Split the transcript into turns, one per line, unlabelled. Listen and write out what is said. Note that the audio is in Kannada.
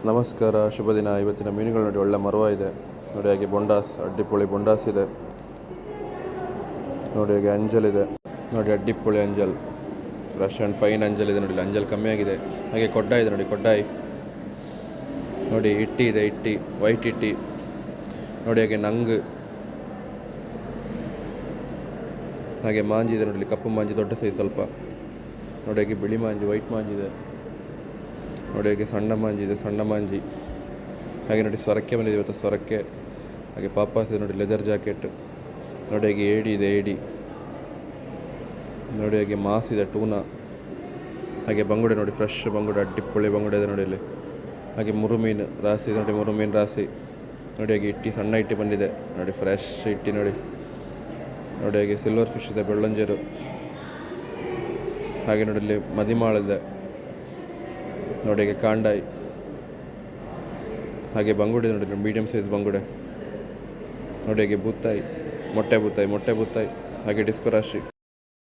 ನಮಸ್ಕಾರ, ಶುಭ ದಿನ. ಇವತ್ತಿನ ಮೀನುಗಳು ನೋಡಿ, ಒಳ್ಳೆ ಮರವ ಇದೆ ನೋಡಿ. ಹಾಗೆ ಬೊಂಡಾಸ್, ಅಡ್ಡಿಪುಳಿ ಬೊಂಡಾಸ್ ಇದೆ ನೋಡಿ. ಹಾಗೆ ಅಂಜಲ್ ಇದೆ ನೋಡಿ, ಅಡ್ಡಿಪುಳಿ ಅಂಜಲ್, ಫ್ರೆಶ್ ಆ್ಯಂಡ್ ಫೈನ್ ಅಂಜಲ್ ಇದೆ ನೋಡಿ. ಅಂಜಲ್ ಕಮ್ಮಿ ಆಗಿದೆ. ಹಾಗೆ ಕೊಡ್ಡಾಯಿ ಇದೆ ನೋಡಿ, ಕೊಡ್ಡಾಯಿ ನೋಡಿ. ಇಟ್ಟಿ ಇದೆ, ಇಟ್ಟಿ, ವೈಟ್ ಇಟ್ಟಿ ನೋಡಿ. ಹಾಗೆ ನಂಗು, ಹಾಗೆ ಮಾಂಜಿ ಇದೆ ನೋಡಿ, ಕಪ್ಪು ಮಾಂಜಿ ದೊಡ್ಡ ಸೈಜ್ ಸ್ವಲ್ಪ ನೋಡಿ. ಹಾಗೆ ಬಿಳಿ ಮಾಂಜಿ, ವೈಟ್ ಮಾಂಜಿ ಇದೆ ನೋಡಿ. ಹಾಗೆ ಸಣ್ಣ ಮಾಂಜಿ ಇದೆ, ಸಣ್ಣ ಮಾಂಜಿ. ಹಾಗೆ ನೋಡಿ ಸೊರಕೆ ಬಂದಿದೆ ಇವತ್ತು, ಸೊರಕೆ. ಹಾಗೆ ಪಾಪಾಸ್ ಇದೆ ನೋಡಿ, ಲೆದರ್ ಜಾಕೆಟ್ ನೋಡಿ. ಹಾಗೆ ಏಡಿ ಇದೆ, ಏಡಿ ನೋಡಿ. ಹಾಗೆ ಮಾಸ್ ಇದೆ, ಟೂನಾ. ಹಾಗೆ ಬಂಗುಡೆ ನೋಡಿ, ಫ್ರೆಶ್ ಬಂಗುಡೆ, ಅಡ್ಡಿಪುಳಿ ಬಂಗುಡೆ ಇದೆ ನೋಡಿ ಇಲ್ಲಿ. ಹಾಗೆ ಮುರುಮೀನು ರಾಸಿ ಇದೆ ನೋಡಿ, ಮುರುಮೀನು ರಾಸಿ ನೋಡಿ. ಹಾಗೆ ಇಟ್ಟಿ, ಸಣ್ಣ ಇಟ್ಟಿ ಬಂದಿದೆ ನೋಡಿ, ಫ್ರೆಶ್ ಇಟ್ಟಿ ನೋಡಿ ನೋಡಿ. ಹಾಗೆ ಸಿಲ್ವರ್ ಫಿಶ್ ಇದೆ, ಬೆಳ್ಳಂಜೇರು. ಹಾಗೆ ನೋಡಿ ಇಲ್ಲಿ ಮದಿಮಾಳಿದೆ ನೋಡಿ. ಹಾಗೆ ಕಾಂಡಾಯಿ. ಹಾಗೆ ಬಂಗುಡೆ ನೋಡಿ, ಮೀಡಿಯಮ್ ಸೈಜ್ ಬಂಗುಡೆ ನೋಡಿ. ಹಾಗೆ ಬೂತಾಯಿ, ಮೊಟ್ಟೆ ಬೂತಾಯಿ, ಮೊಟ್ಟೆ ಬೂತಾಯಿ. ಹಾಗೆ ಡಿಸ್ಕೋ ರಾಶಿ.